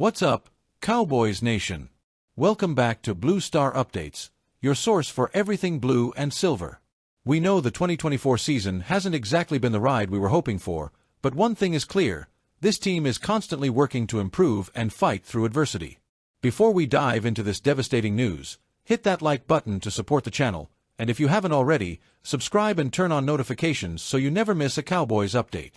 What's up, Cowboys Nation? Welcome back to Blue Star Updates, your source for everything blue and silver. We know the 2024 season hasn't exactly been the ride we were hoping for, but one thing is clear: this team is constantly working to improve and fight through adversity. Before we dive into this devastating news, hit that like button to support the channel, and if you haven't already, subscribe and turn on notifications so you never miss a Cowboys update.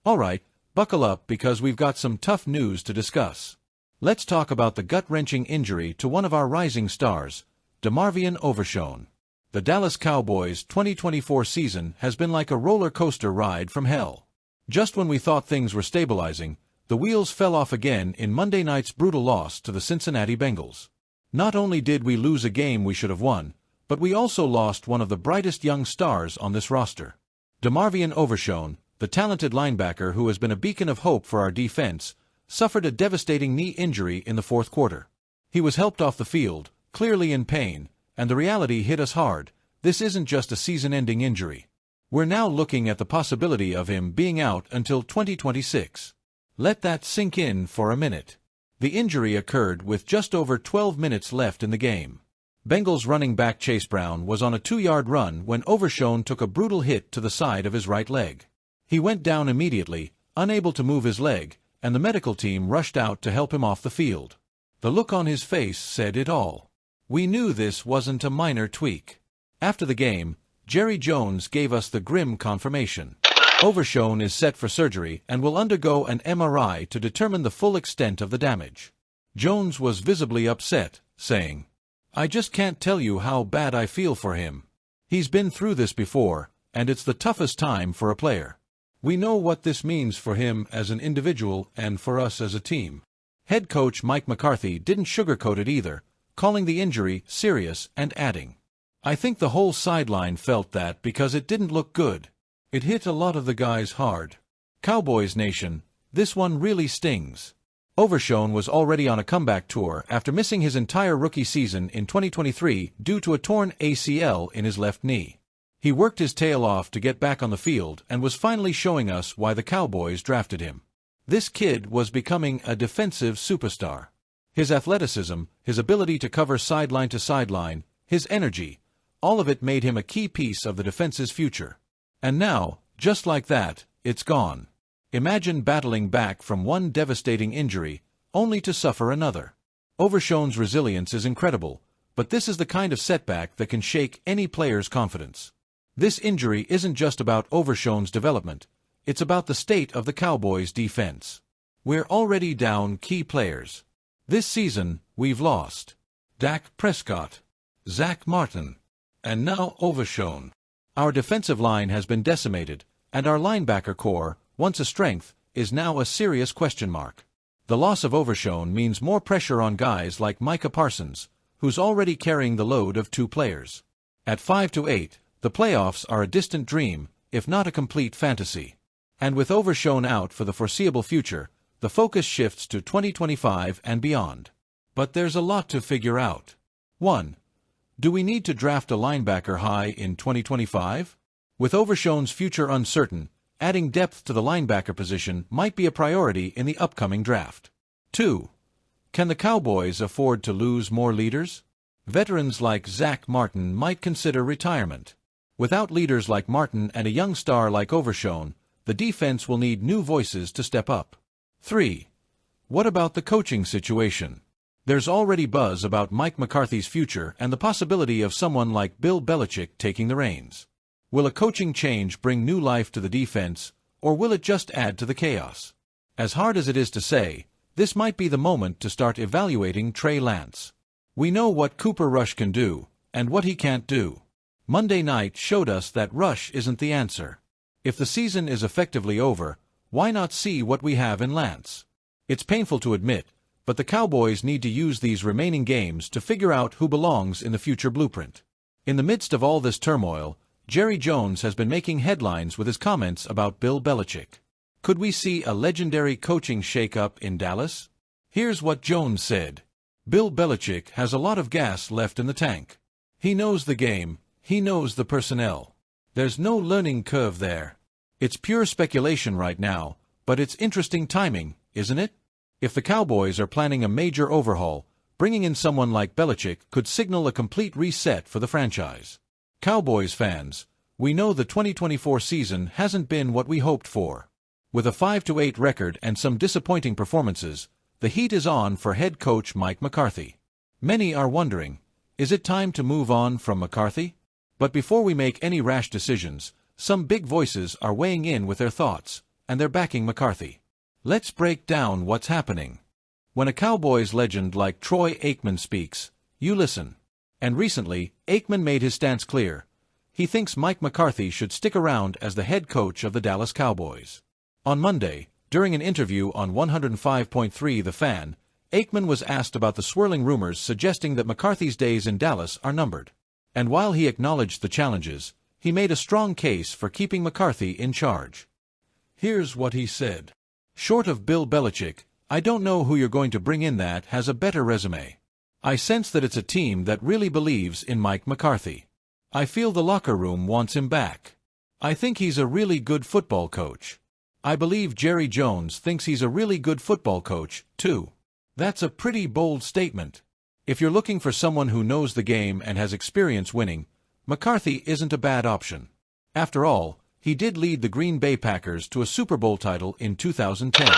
Alright, buckle up because we've got some tough news to discuss. Let's talk about the gut-wrenching injury to one of our rising stars, DeMarvion Overshown. The Dallas Cowboys' 2024 season has been like a roller coaster ride from hell. Just when we thought things were stabilizing, the wheels fell off again in Monday night's brutal loss to the Cincinnati Bengals. Not only did we lose a game we should have won, but we also lost one of the brightest young stars on this roster. DeMarvion Overshown, the talented linebacker who has been a beacon of hope for our defense, suffered a devastating knee injury in the fourth quarter. He was helped off the field, clearly in pain, and the reality hit us hard: this isn't just a season-ending injury. We're now looking at the possibility of him being out until 2026. Let that sink in for a minute. The injury occurred with just over 12 minutes left in the game. Bengals running back Chase Brown was on a 2-yard run when Overshown took a brutal hit to the side of his right leg. He went down immediately, unable to move his leg, and the medical team rushed out to help him off the field. The look on his face said it all. We knew this wasn't a minor tweak. After the game, Jerry Jones gave us the grim confirmation. Overshown is set for surgery and will undergo an MRI to determine the full extent of the damage. Jones was visibly upset, saying, "I just can't tell you how bad I feel for him. He's been through this before, and it's the toughest time for a player. We know what this means for him as an individual and for us as a team." Head coach Mike McCarthy didn't sugarcoat it either, calling the injury serious and adding, "I think the whole sideline felt that because it didn't look good. It hit a lot of the guys hard." Cowboys Nation, this one really stings. Overshown was already on a comeback tour after missing his entire rookie season in 2023 due to a torn ACL in his left knee. He worked his tail off to get back on the field and was finally showing us why the Cowboys drafted him. This kid was becoming a defensive superstar. His athleticism, his ability to cover sideline to sideline, his energy, all of it made him a key piece of the defense's future. And now, just like that, it's gone. Imagine battling back from one devastating injury, only to suffer another. Overshown's resilience is incredible, but this is the kind of setback that can shake any player's confidence. This injury isn't just about Overshown's development, it's about the state of the Cowboys' defense. We're already down key players. This season, we've lost Dak Prescott, Zach Martin, and now Overshown. Our defensive line has been decimated, and our linebacker core, once a strength, is now a serious question mark. The loss of Overshown means more pressure on guys like Micah Parsons, who's already carrying the load of 2 players. At 5-8, the playoffs are a distant dream, if not a complete fantasy. And with Overshown out for the foreseeable future, the focus shifts to 2025 and beyond. But there's a lot to figure out. 1. Do we need to draft a linebacker high in 2025? With Overshown's future uncertain, adding depth to the linebacker position might be a priority in the upcoming draft. 2. Can the Cowboys afford to lose more leaders? Veterans like Zach Martin might consider retirement. Without leaders like Martin and a young star like Overshown, the defense will need new voices to step up. 3. What about the coaching situation? There's already buzz about Mike McCarthy's future and the possibility of someone like Bill Belichick taking the reins. Will a coaching change bring new life to the defense, or will it just add to the chaos? As hard as it is to say, this might be the moment to start evaluating Trey Lance. We know what Cooper Rush can do, and what he can't do. Monday night showed us that Rush isn't the answer. If the season is effectively over, why not see what we have in Lance? It's painful to admit, but the Cowboys need to use these remaining games to figure out who belongs in the future blueprint. In the midst of all this turmoil, Jerry Jones has been making headlines with his comments about Bill Belichick. Could we see a legendary coaching shakeup in Dallas? Here's what Jones said. Bill Belichick has a lot of gas left in the tank. He knows the game, he knows the personnel. There's no learning curve there. It's pure speculation right now, but it's interesting timing, isn't it? If the Cowboys are planning a major overhaul, bringing in someone like Belichick could signal a complete reset for the franchise. Cowboys fans, we know the 2024 season hasn't been what we hoped for. With a 5-8 record and some disappointing performances, the heat is on for head coach Mike McCarthy. Many are wondering, is it time to move on from McCarthy? But before we make any rash decisions, some big voices are weighing in with their thoughts, and they're backing McCarthy. Let's break down what's happening. When a Cowboys legend like Troy Aikman speaks, you listen. And recently, Aikman made his stance clear. He thinks Mike McCarthy should stick around as the head coach of the Dallas Cowboys. On Monday, during an interview on 105.3 The Fan, Aikman was asked about the swirling rumors suggesting that McCarthy's days in Dallas are numbered. And while he acknowledged the challenges, he made a strong case for keeping McCarthy in charge. Here's what he said. Short of Bill Belichick, I don't know who you're going to bring in that has a better resume. I sense that it's a team that really believes in Mike McCarthy. I feel the locker room wants him back. I think he's a really good football coach. I believe Jerry Jones thinks he's a really good football coach, too. That's a pretty bold statement. If you're looking for someone who knows the game and has experience winning, McCarthy isn't a bad option. After all, he did lead the Green Bay Packers to a Super Bowl title in 2010.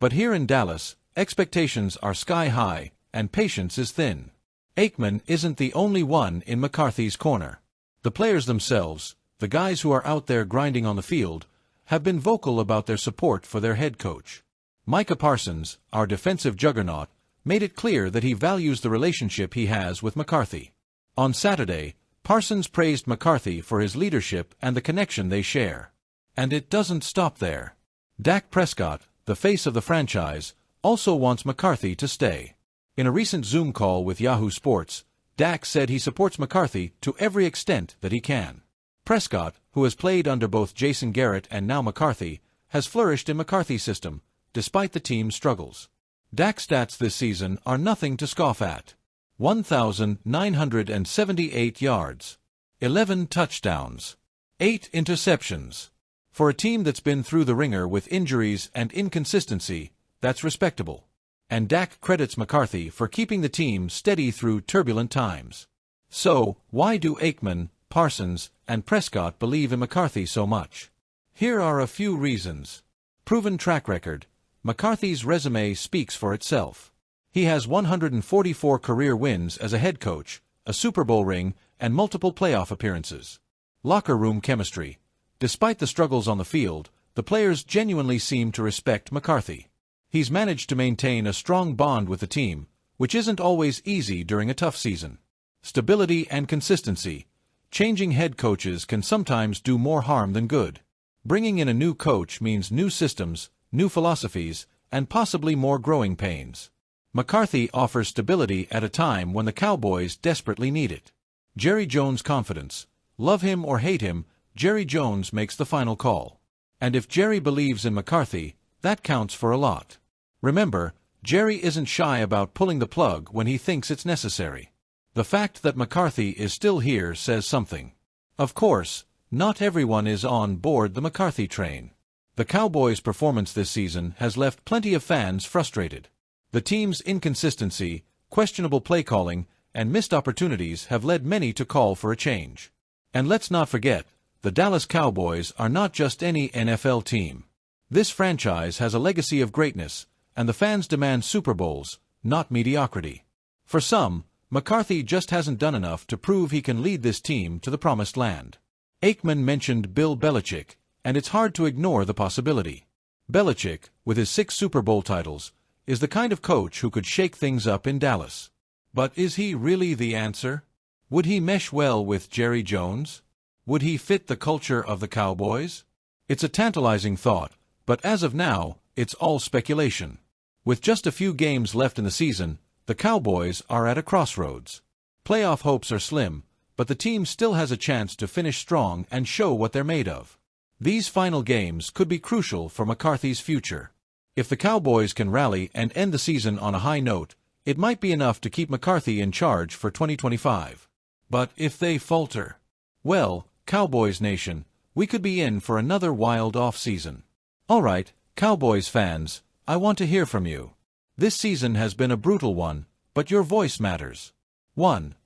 But here in Dallas, expectations are sky high, and patience is thin. Aikman isn't the only one in McCarthy's corner. The players themselves, the guys who are out there grinding on the field, have been vocal about their support for their head coach. Micah Parsons, our defensive juggernaut, made it clear that he values the relationship he has with McCarthy. On Saturday, Parsons praised McCarthy for his leadership and the connection they share. And it doesn't stop there. Dak Prescott, the face of the franchise, also wants McCarthy to stay. In a recent Zoom call with Yahoo Sports, Dak said he supports McCarthy to every extent that he can. Prescott, who has played under both Jason Garrett and now McCarthy, has flourished in McCarthy's system, despite the team's struggles. Dak's stats this season are nothing to scoff at. 1,978 yards, 11 touchdowns, 8 interceptions. For a team that's been through the ringer with injuries and inconsistency, that's respectable. And Dak credits McCarthy for keeping the team steady through turbulent times. So, why do Aikman, Parsons, and Prescott believe in McCarthy so much? Here are a few reasons. Proven track record. McCarthy's resume speaks for itself. He has 144 career wins as a head coach, a Super Bowl ring, and multiple playoff appearances. Locker room chemistry. Despite the struggles on the field, the players genuinely seem to respect McCarthy. He's managed to maintain a strong bond with the team, which isn't always easy during a tough season. Stability and consistency. Changing head coaches can sometimes do more harm than good. Bringing in a new coach means new systems, new philosophies, and possibly more growing pains. McCarthy offers stability at a time when the Cowboys desperately need it. Jerry Jones' confidence. Love him or hate him, Jerry Jones makes the final call. And if Jerry believes in McCarthy, that counts for a lot. Remember, Jerry isn't shy about pulling the plug when he thinks it's necessary. The fact that McCarthy is still here says something. Of course, not everyone is on board the McCarthy train. The Cowboys' performance this season has left plenty of fans frustrated. The team's inconsistency, questionable play calling, and missed opportunities have led many to call for a change. And let's not forget, the Dallas Cowboys are not just any NFL team. This franchise has a legacy of greatness, and the fans demand Super Bowls, not mediocrity. For some, McCarthy just hasn't done enough to prove he can lead this team to the promised land. Aikman mentioned Bill Belichick, and it's hard to ignore the possibility. Belichick, with his 6 Super Bowl titles, is the kind of coach who could shake things up in Dallas. But is he really the answer? Would he mesh well with Jerry Jones? Would he fit the culture of the Cowboys? It's a tantalizing thought, but as of now, it's all speculation. With just a few games left in the season, the Cowboys are at a crossroads. Playoff hopes are slim, but the team still has a chance to finish strong and show what they're made of. These final games could be crucial for McCarthy's future. If the Cowboys can rally and end the season on a high note, it might be enough to keep McCarthy in charge for 2025. But if they falter, well, Cowboys Nation, we could be in for another wild off-season. Alright, Cowboys fans, I want to hear from you. This season has been a brutal one, but your voice matters. 1.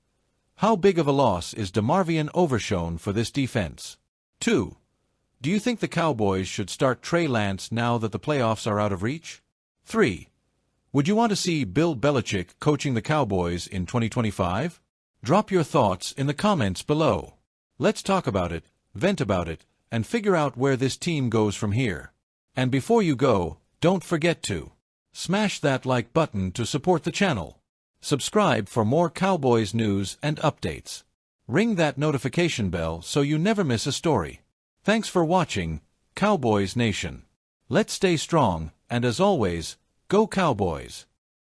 How big of a loss is DeMarvion Overshown for this defense? 2. Do you think the Cowboys should start Trey Lance now that the playoffs are out of reach? 3. Would you want to see Bill Belichick coaching the Cowboys in 2025? Drop your thoughts in the comments below. Let's talk about it, vent about it, and figure out where this team goes from here. And before you go, don't forget to smash that like button to support the channel. Subscribe for more Cowboys news and updates. Ring that notification bell so you never miss a story. Thanks for watching, Cowboys Nation. Let's stay strong, and as always, go Cowboys!